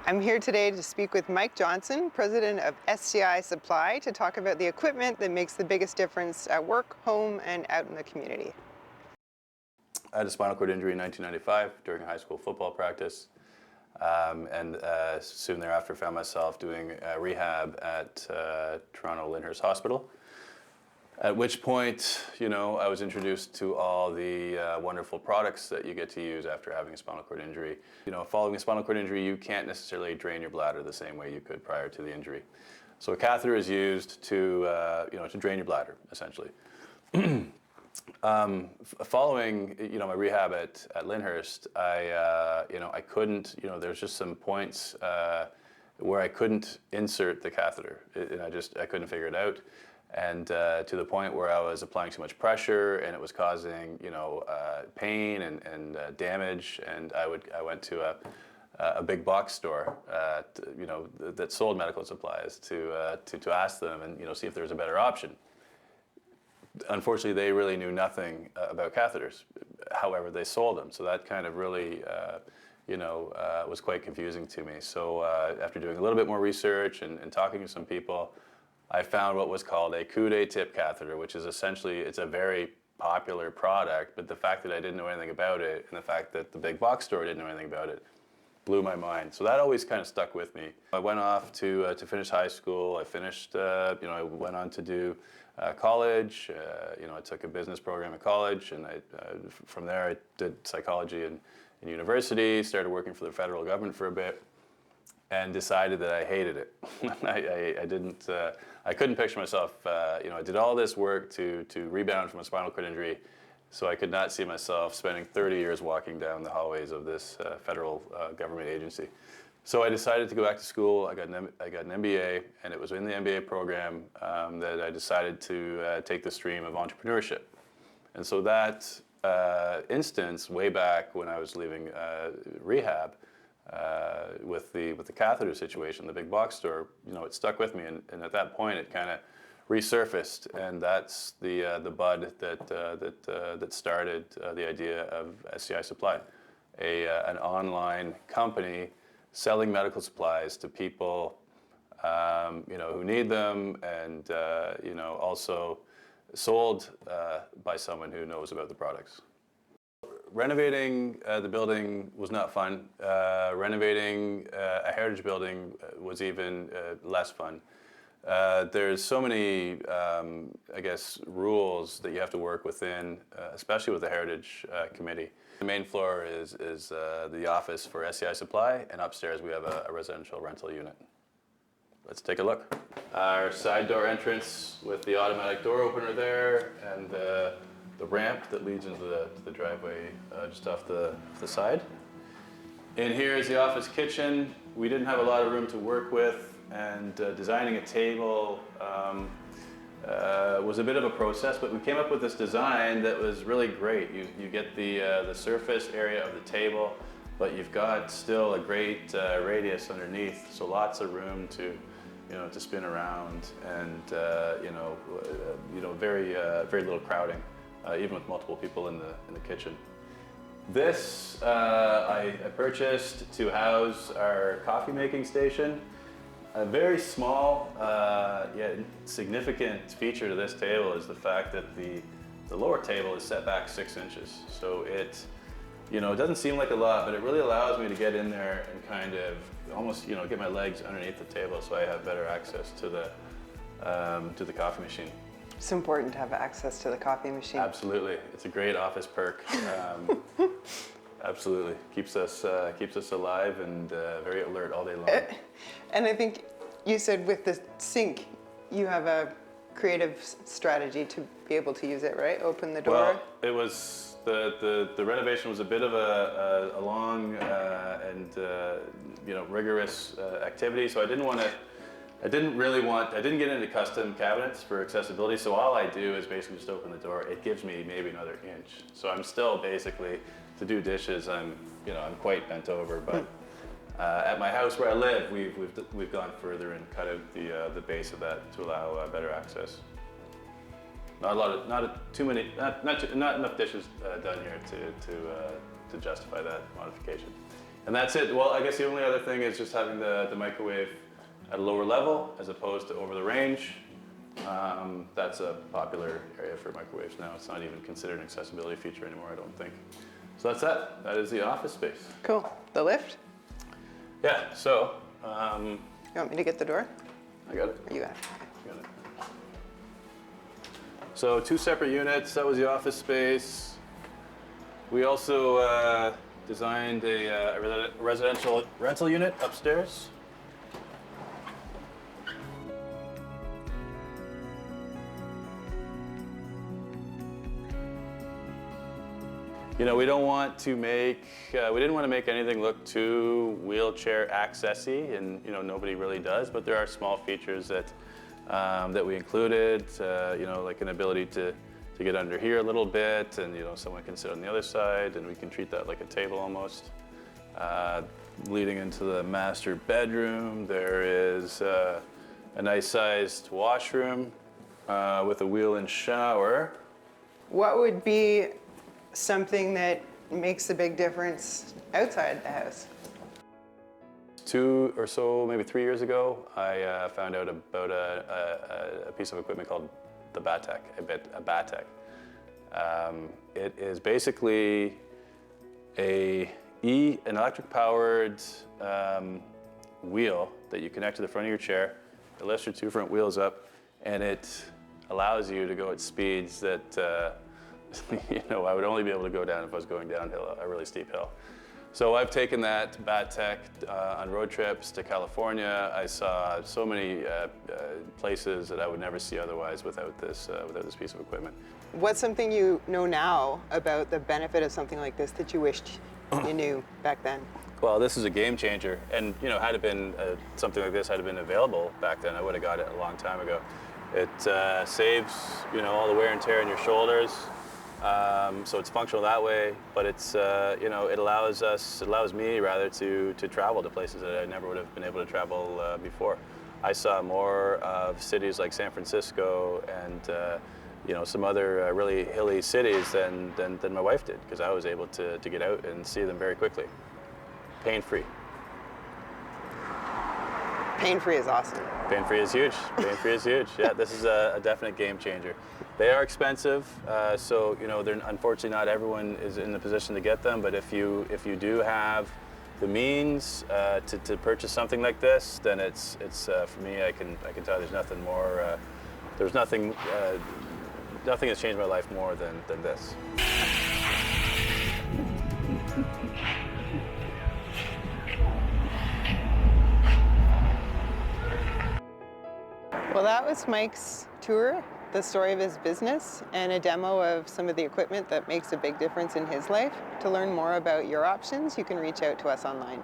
I'm here today to speak with Mike Johnson, president of SCIsupply, to talk about the equipment that makes the biggest difference at work, home, and out in the community. I had a spinal cord injury in 1995 during high school football practice, and soon thereafter found myself doing rehab at Toronto Lyndhurst Hospital. At which point, I was introduced to all the wonderful products that you get to use after having a spinal cord injury. Following a spinal cord injury, you can't necessarily drain your bladder the same way you could prior to the injury. So a catheter is used to, to drain your bladder, essentially. Following, my rehab at Lyndhurst, I couldn't, there's just some points where I couldn't insert the catheter, and I couldn't figure it out. And to the point where I was applying too much pressure, and it was causing, pain and damage. And I went to a big box store, that sold medical supplies to ask them and see if there was a better option. Unfortunately, they really knew nothing about catheters. However, they sold them, so that kind of really, was quite confusing to me. So after doing a little bit more research and talking to some people, I found what was called a coude tip catheter, which is essentially, it's a very popular product, but the fact that I didn't know anything about it and the fact that the big box store didn't know anything about it blew my mind. So that always kind of stuck with me. I went off to finish high school. I finished, I went on to do college. I took a business program at college, and from there I did psychology in university, started working for the federal government for a bit, and decided that I hated it. I couldn't picture myself, I did all this work to rebound from a spinal cord injury, so I could not see myself spending 30 years walking down the hallways of this federal government agency. So I decided to go back to school. I got an MBA, and it was in the MBA program that I decided to take the stream of entrepreneurship. And so that instance, way back when I was leaving rehab, with the catheter situation, the big box store, it stuck with me, and at that point it kind of resurfaced, and that's the bud that started the idea of SCIsupply, an online company selling medical supplies to people who need them, and also sold by someone who knows about the products. Renovating the building was not fun. Renovating a heritage building was even less fun. There's so many, rules that you have to work within, especially with the Heritage Committee. The main floor is the office for SCIsupply, and upstairs we have a residential rental unit. Let's take a look. Our side door entrance with the automatic door opener there, and the ramp that leads into the driveway just off the side. In here is the office kitchen. We didn't have a lot of room to work with, and designing a table was a bit of a process, but we came up with this design that was really great. You get the surface area of the table, but you've got still a great radius underneath, so lots of room to spin around, and very little crowding. Even with multiple people in the kitchen. This I purchased to house our coffee making station. A very small yet significant feature to this table is the fact that the lower table is set back 6 inches. So it doesn't seem like a lot, but it really allows me to get in there and kind of almost get my legs underneath the table, so I have better access to the coffee machine. It's important to have access to the coffee machine. Absolutely, it's a great office perk. Absolutely, keeps us alive and very alert all day long. And I think you said with the sink, you have a creative strategy to be able to use it, right? Open the door. Well, it was the renovation was a bit of a long and rigorous activity, so I didn't get into custom cabinets for accessibility, so all I do is basically just open the door. It gives me maybe another inch. So I'm still basically, to do dishes, I'm quite bent over, but at my house where I live, we've gone further and cut out the base of that to allow better access. Not enough dishes done here to justify that modification. And that's it. Well, I guess the only other thing is just having the microwave at a lower level as opposed to over the range. That's a popular area for microwaves now. It's not even considered an accessibility feature anymore, I don't think. So that's that. That is the office space. Cool. The lift? Yeah, so. You want me to get the door? I got it. Or you got it? Got it. So 2 separate units. That was the office space. We also designed a residential rental unit upstairs. You know, we don't want to make, we didn't want to make anything look too wheelchair accessy, and you know, nobody really does, but there are small features that that we included, you know, like an ability to get under here a little bit, and you know, someone can sit on the other side, and we can treat that like a table almost. Leading into the master bedroom, there is a nice sized washroom with a wheel-in shower. What would be something that makes a big difference outside the house? 2 or so, maybe 3 years ago, I found out about a piece of equipment called the Batec, a Batec. It is basically an electric-powered wheel that you connect to the front of your chair. It lifts your 2 front wheels up, and it allows you to go at speeds that you know, I would only be able to go down if I was going downhill, a really steep hill. So I've taken that Batec on road trips to California. I saw so many places that I would never see otherwise without this piece of equipment. What's something you know now about the benefit of something like this that you wished you knew back then? Well, this is a game changer, and you know, had it been something like this had it been available back then, I would have got it a long time ago. It saves, you know, all the wear and tear in your shoulders. So it's functional that way, but it's you know, it allows me rather to travel to places that I never would have been able to travel before. I saw more of cities like San Francisco and you know, some other really hilly cities than my wife did, because I was able to get out and see them very quickly, pain-free. Pain-free is awesome. Pain-free is huge. Pain-free is huge. Yeah, this is a definite game changer. They are expensive, so you know, unfortunately not everyone is in the position to get them. But if you do have the means to purchase something like this, then it's for me. I can tell you there's nothing more. There's nothing has changed my life more than this. Well, that was Mike's tour, the story of his business, and a demo of some of the equipment that makes a big difference in his life. To learn more about your options, you can reach out to us online.